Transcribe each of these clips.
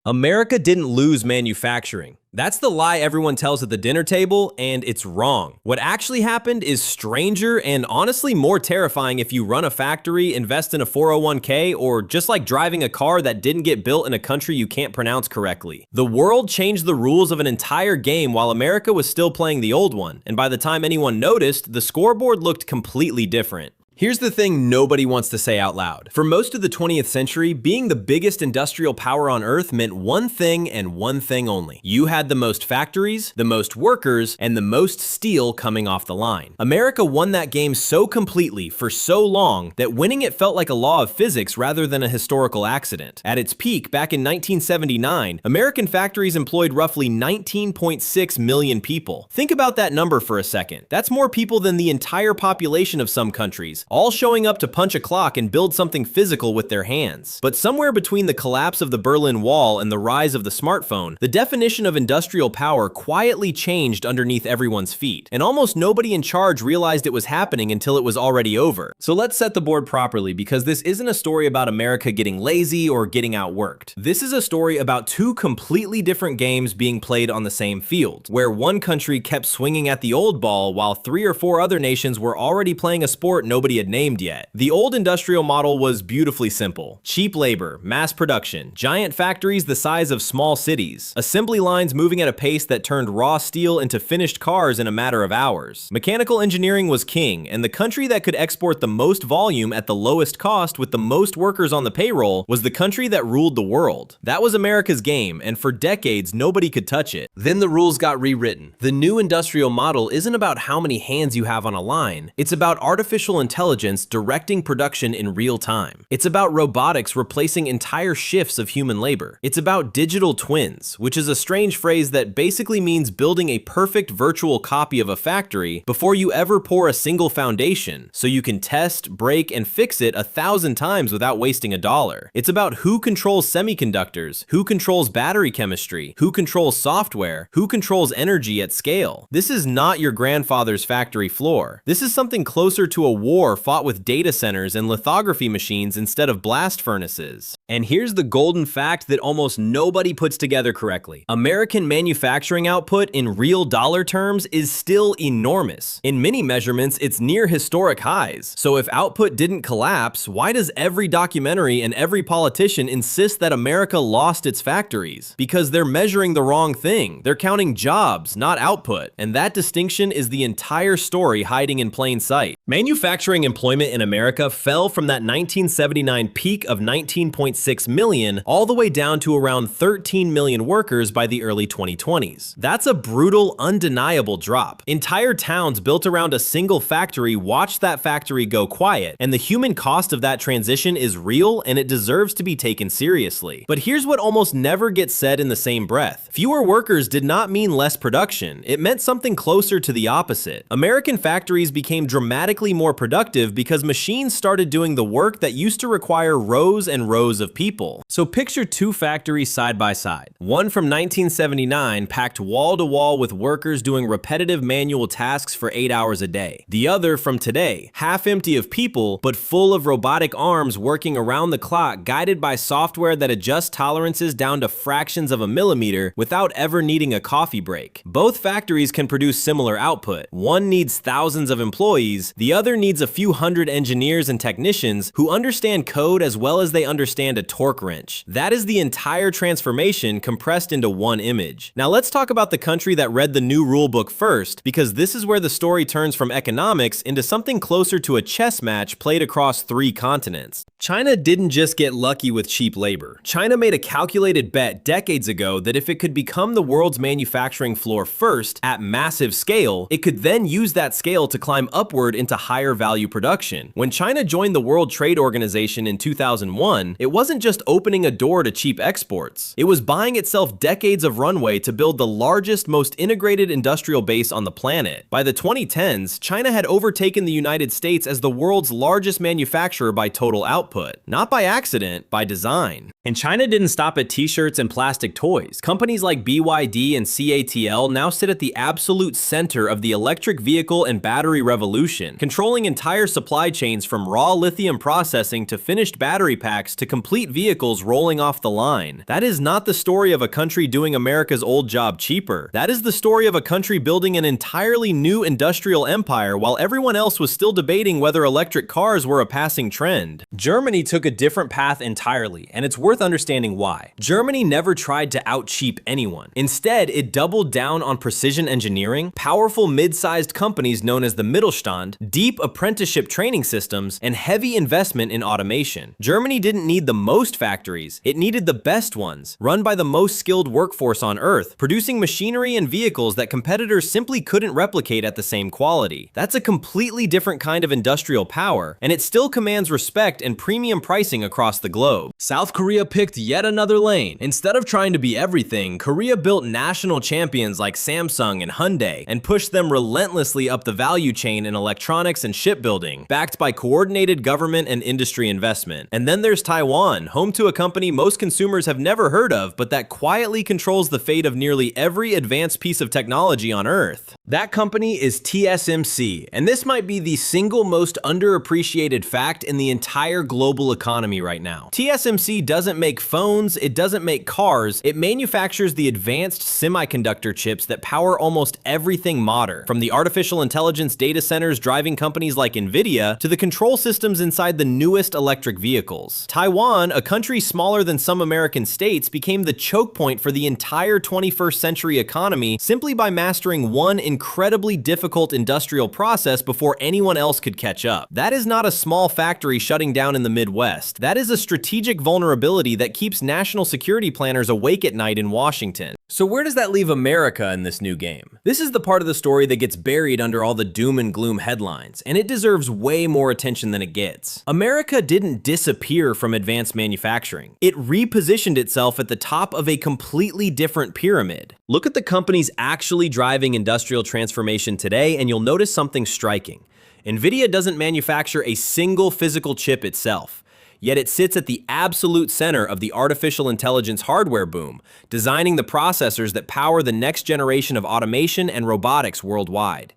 America didn't lose manufacturing. That's the lie everyone tells at the dinner table, and it's wrong. What actually happened is stranger and honestly more terrifying if you run a factory, invest in a 401k, or just like driving a car that didn't get built in a country you can't pronounce correctly. The world changed the rules of an entire game while America was still playing the old one, and by the time anyone noticed, the scoreboard looked completely different. Here's the thing nobody wants to say out loud. For most of the 20th century, being the biggest industrial power on Earth meant one thing and one thing only. You had the most factories, the most workers, and the most steel coming off the line. America won that game so completely for so long that winning it felt like a law of physics rather than a historical accident. At its peak, back in 1979, American factories employed roughly 19.6 million people. Think about that number for a second. That's more people than the entire population of some countries, all showing up to punch a clock and build something physical with their hands. But somewhere between the collapse of the Berlin Wall and the rise of the smartphone, the definition of industrial power quietly changed underneath everyone's feet, and almost nobody in charge realized it was happening until it was already over. So let's set the board properly, because this isn't a story about America getting lazy or getting outworked. This is a story about two completely different games being played on the same field, where one country kept swinging at the old ball while 3 or 4 other nations were already playing a sport nobody had named yet. The old industrial model was beautifully simple. Cheap labor, mass production, giant factories the size of small cities, assembly lines moving at a pace that turned raw steel into finished cars in a matter of hours. Mechanical engineering was king, and the country that could export the most volume at the lowest cost with the most workers on the payroll was the country that ruled the world. That was America's game, and for decades nobody could touch it. Then the rules got rewritten. The new industrial model isn't about how many hands you have on a line, it's about artificial intelligence directing production in real time. It's about robotics replacing entire shifts of human labor. It's about digital twins, which is a strange phrase that basically means building a perfect virtual copy of a factory before you ever pour a single foundation, so you can test, break, and fix it 1,000 times without wasting a dollar. It's about who controls semiconductors, who controls battery chemistry, who controls software, who controls energy at scale. This is not your grandfather's factory floor. This is something closer to a war fought with data centers and lithography machines instead of blast furnaces. And here's the golden fact that almost nobody puts together correctly. American manufacturing output in real dollar terms is still enormous. In many measurements, it's near historic highs. So if output didn't collapse, why does every documentary and every politician insist that America lost its factories? Because they're measuring the wrong thing. They're counting jobs, not output. And that distinction is the entire story hiding in plain sight. Manufacturing employment in America fell from that 1979 peak of 19.6 million all the way down to around 13 million workers by the early 2020s. That's a brutal, undeniable drop. Entire towns built around a single factory watched that factory go quiet, and the human cost of that transition is real and it deserves to be taken seriously. But here's what almost never gets said in the same breath. Fewer workers did not mean less production. It meant something closer to the opposite. American factories became dramatically more productive because machines started doing the work that used to require rows and rows of people. So picture two factories side by side. One from 1979 packed wall to wall with workers doing repetitive manual tasks for 8 hours a day. The other from today, half empty of people, but full of robotic arms working around the clock, guided by software that adjusts tolerances down to fractions of a millimeter without ever needing a coffee break. Both factories can produce similar output. One needs thousands of employees, the other needs a few hundred engineers and technicians who understand code as well as they understand a torque wrench. That is the entire transformation compressed into one image. Now let's talk about the country that read the new rule book first, because this is where the story turns from economics into something closer to a chess match played across 3 continents. China didn't just get lucky with cheap labor. China made a calculated bet decades ago that if it could become the world's manufacturing floor first at massive scale, it could then use that scale to climb upward into higher value production. When China joined the World Trade Organization in 2001, it wasn't just opening a door to cheap exports. It was buying itself decades of runway to build the largest, most integrated industrial base on the planet. By the 2010s, China had overtaken the United States as the world's largest manufacturer by total output. Not by accident, by design. And China didn't stop at t-shirts and plastic toys. Companies like BYD and CATL now sit at the absolute center of the electric vehicle and battery revolution, controlling entire entire supply chains from raw lithium processing to finished battery packs to complete vehicles rolling off the line. That is not the story of a country doing America's old job cheaper. That is the story of a country building an entirely new industrial empire while everyone else was still debating whether electric cars were a passing trend. Germany took a different path entirely, and it's worth understanding why. Germany never tried to out-cheap anyone. Instead, it doubled down on precision engineering, powerful mid-sized companies known as the Mittelstand, deep apprenticeship training systems, and heavy investment in automation. Germany didn't need the most factories, it needed the best ones, run by the most skilled workforce on Earth, producing machinery and vehicles that competitors simply couldn't replicate at the same quality. That's a completely different kind of industrial power, and it still commands respect and premium pricing across the globe. South Korea picked yet another lane. Instead of trying to be everything, Korea built national champions like Samsung and Hyundai and pushed them relentlessly up the value chain in electronics and shipbuilding, backed by coordinated government and industry investment. And then there's Taiwan, home to a company most consumers have never heard of, but that quietly controls the fate of nearly every advanced piece of technology on Earth. That company is TSMC, and this might be the single most underappreciated fact in the entire global economy right now. TSMC doesn't make phones, it doesn't make cars, it manufactures the advanced semiconductor chips that power almost everything modern, from the artificial intelligence data centers driving companies like Nvidia to the control systems inside the newest electric vehicles. Taiwan, a country smaller than some American states, became the choke point for the entire 21st century economy simply by mastering one incredibly difficult industrial process before anyone else could catch up. That is not a small factory shutting down in the Midwest. That is a strategic vulnerability that keeps national security planners awake at night in Washington. So where does that leave America in this new game? This is the part of the story that gets buried under all the doom and gloom headlines, and it deserves way more attention than it gets. America didn't disappear from advanced manufacturing. It repositioned itself at the top of a completely different pyramid. Look at the companies actually driving industrial transformation today, and you'll notice something striking. Nvidia doesn't manufacture a single physical chip itself. Yet it sits at the absolute center of the artificial intelligence hardware boom, designing the processors that power the next generation of automation and robotics worldwide.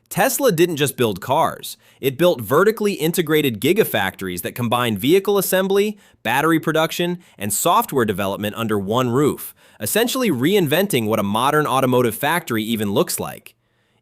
Tesla didn't just build cars, it built vertically integrated gigafactories that combine vehicle assembly, battery production, and software development under one roof, essentially reinventing what a modern automotive factory even looks like.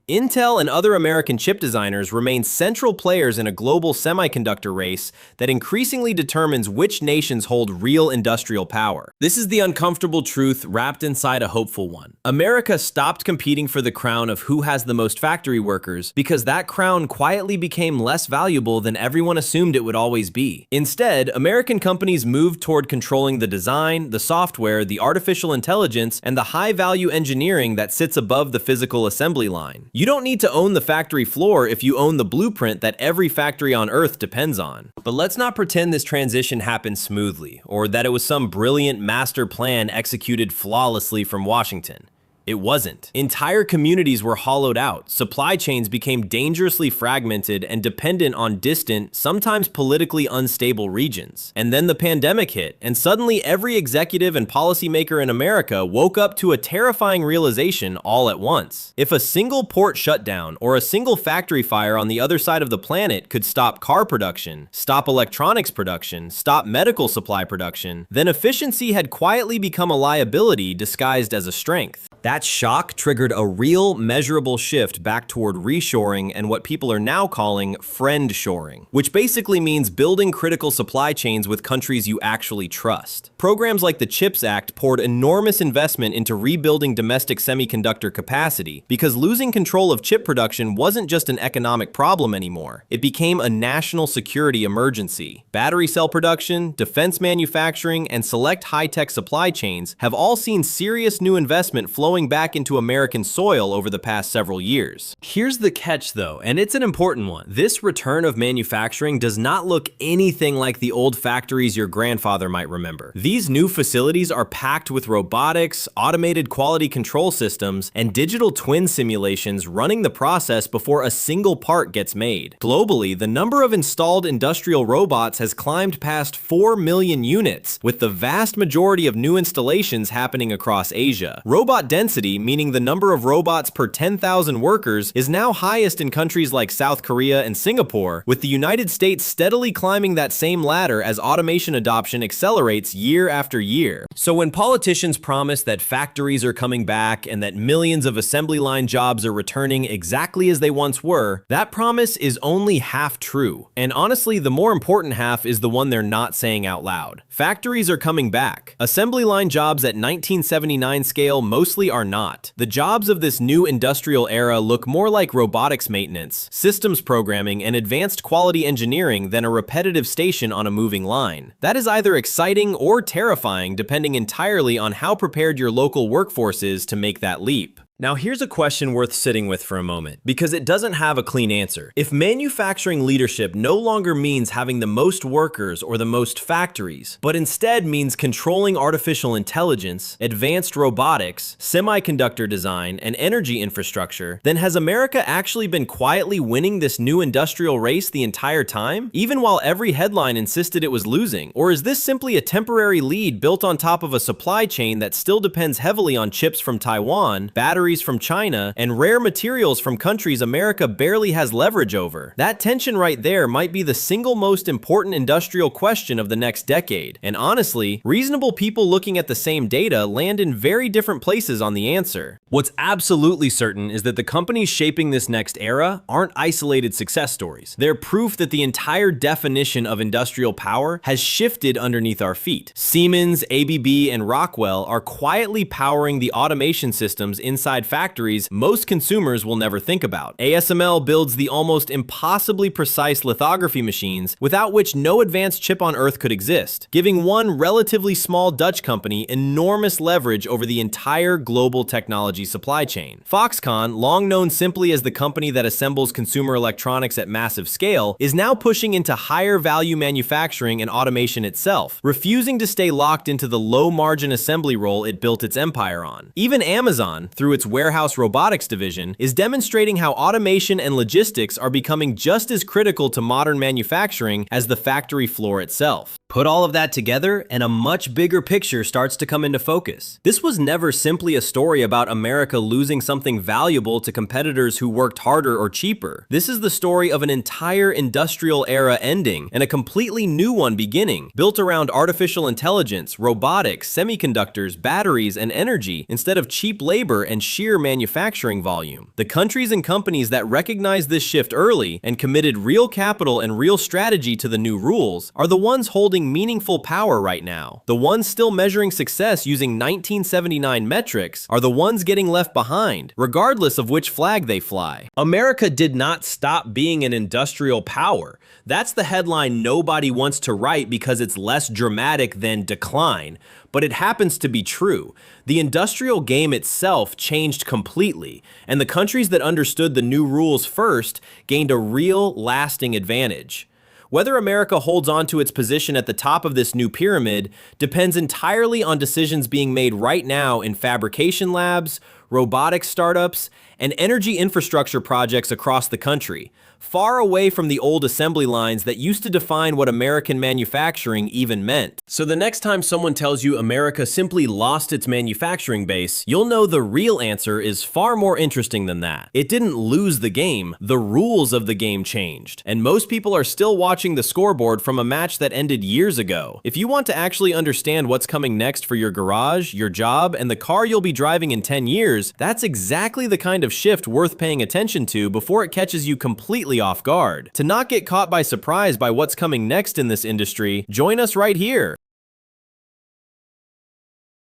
Intel and other American chip designers remain central players in a global semiconductor race that increasingly determines which nations hold real industrial power. This is the uncomfortable truth wrapped inside a hopeful one. America stopped competing for the crown of who has the most factory workers because that crown quietly became less valuable than everyone assumed it would always be. Instead, American companies moved toward controlling the design, the software, the artificial intelligence, and the high-value engineering that sits above the physical assembly line. You don't need to own the factory floor if you own the blueprint that every factory on Earth depends on. But let's not pretend this transition happened smoothly, or that it was some brilliant master plan executed flawlessly from Washington. It wasn't. Entire communities were hollowed out, supply chains became dangerously fragmented and dependent on distant, sometimes politically unstable regions. And then the pandemic hit, and suddenly every executive and policymaker in America woke up to a terrifying realization all at once. If a single port shutdown or a single factory fire on the other side of the planet could stop car production, stop electronics production, stop medical supply production, then efficiency had quietly become a liability disguised as a strength. That shock triggered a real, measurable shift back toward reshoring and what people are now calling friend-shoring, which basically means building critical supply chains with countries you actually trust. Programs like the CHIPS Act poured enormous investment into rebuilding domestic semiconductor capacity because losing control of chip production wasn't just an economic problem anymore. It became a national security emergency. Battery cell production, defense manufacturing, and select high-tech supply chains have all seen serious new investment flowing back into American soil over the past several years. Here's the catch though, and it's an important one. This return of manufacturing does not look anything like the old factories your grandfather might remember. These new facilities are packed with robotics, automated quality control systems, and digital twin simulations running the process before a single part gets made. Globally, the number of installed industrial robots has climbed past 4 million units, with the vast majority of new installations happening across Asia. Robot density density, meaning the number of robots per 10,000 workers, is now highest in countries like South Korea and Singapore, with the United States steadily climbing that same ladder as automation adoption accelerates year after year. So when politicians promise that factories are coming back and that millions of assembly line jobs are returning exactly as they once were, that promise is only half true. And honestly, the more important half is the one they're not saying out loud. Factories are coming back. Assembly line jobs at 1979 scale mostly are not. The jobs of this new industrial era look more like robotics maintenance, systems programming, and advanced quality engineering than a repetitive station on a moving line. That is either exciting or terrifying, depending entirely on how prepared your local workforce is to make that leap. Now here's a question worth sitting with for a moment, because it doesn't have a clean answer. If manufacturing leadership no longer means having the most workers or the most factories, but instead means controlling artificial intelligence, advanced robotics, semiconductor design, and energy infrastructure, then has America actually been quietly winning this new industrial race the entire time, even while every headline insisted it was losing? Or is this simply a temporary lead built on top of a supply chain that still depends heavily on chips from Taiwan, batteries from China, and rare materials from countries America barely has leverage over? That tension right there might be the single most important industrial question of the next decade. And honestly, reasonable people looking at the same data land in very different places on the answer. What's absolutely certain is that the companies shaping this next era aren't isolated success stories. They're proof that the entire definition of industrial power has shifted underneath our feet. Siemens, ABB, and Rockwell are quietly powering the automation systems inside factories most consumers will never think about. ASML builds the almost impossibly precise lithography machines without which no advanced chip on Earth could exist, giving one relatively small Dutch company enormous leverage over the entire global technology supply chain. Foxconn, long known simply as the company that assembles consumer electronics at massive scale, is now pushing into higher value manufacturing and automation itself, refusing to stay locked into the low margin assembly role it built its empire on. Even Amazon, through its warehouse robotics division, is demonstrating how automation and logistics are becoming just as critical to modern manufacturing as the factory floor itself. Put all of that together, and a much bigger picture starts to come into focus. This was never simply a story about America losing something valuable to competitors who worked harder or cheaper. This is the story of an entire industrial era ending and a completely new one beginning, built around artificial intelligence, robotics, semiconductors, batteries, and energy, instead of cheap labor and sheer manufacturing volume. The countries and companies that recognized this shift early and committed real capital and real strategy to the new rules are the ones holding meaningful power right now. The ones still measuring success using 1979 metrics are the ones getting left behind, regardless of which flag they fly. America did not stop being an industrial power. That's the headline nobody wants to write because it's less dramatic than decline, but it happens to be true. The industrial game itself changed completely, and the countries that understood the new rules first gained a real, lasting advantage. Whether America holds on to its position at the top of this new pyramid depends entirely on decisions being made right now in fabrication labs, robotics startups, and energy infrastructure projects across the country, far away from the old assembly lines that used to define what American manufacturing even meant. So the next time someone tells you America simply lost its manufacturing base, you'll know the real answer is far more interesting than that. It didn't lose the game, the rules of the game changed. And most people are still watching the scoreboard from a match that ended years ago. If you want to actually understand what's coming next for your garage, your job, and the car you'll be driving in 10 years, that's exactly the kind of shift worth paying attention to before it catches you completely off guard. To not get caught by surprise by what's coming next in this industry, join us right here.